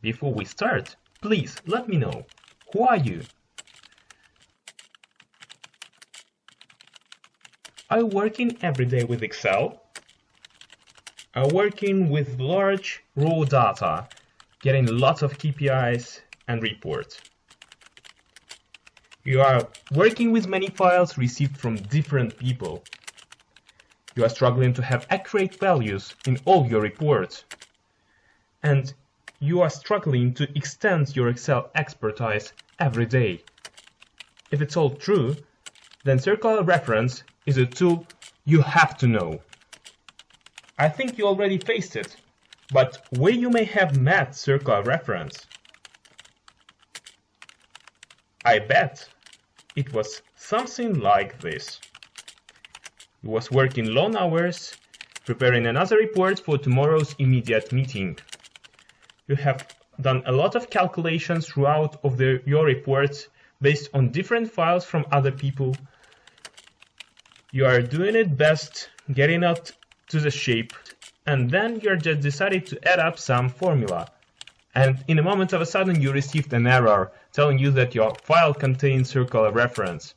Before we start, please let me know, who are you? Are you working every day with Excel? Are you working with large raw data, getting lots of KPIs and reports? You are working with many files received from different people. You are struggling to have accurate values in all your reports. And you are struggling to extend your Excel expertise every day. If it's all true, then circular reference is a tool you have to know. I think you already faced it, but where you may have met circular reference? I bet it was something like this. You was working long hours, preparing another report for tomorrow's immediate meeting. You have done a lot of calculations throughout your reports based on different files from other people. You are doing it best, getting out to the shape, and then you're just decided to add up some formula. And in a moment of a sudden you received an error telling you that your file contains circular reference.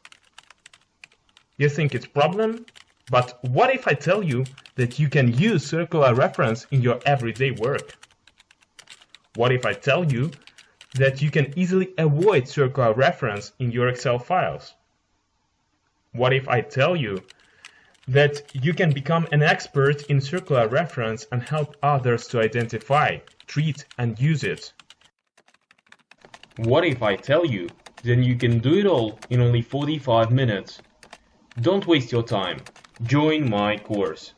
You think it's a problem? But what if I tell you that you can use circular reference in your everyday work? What if I tell you that you can easily avoid circular reference in your Excel files? What if I tell you that you can become an expert in circular reference and help others to identify, treat, and use it? What if I tell you that you can do it all in only 45 minutes? Don't waste your time. Join my course.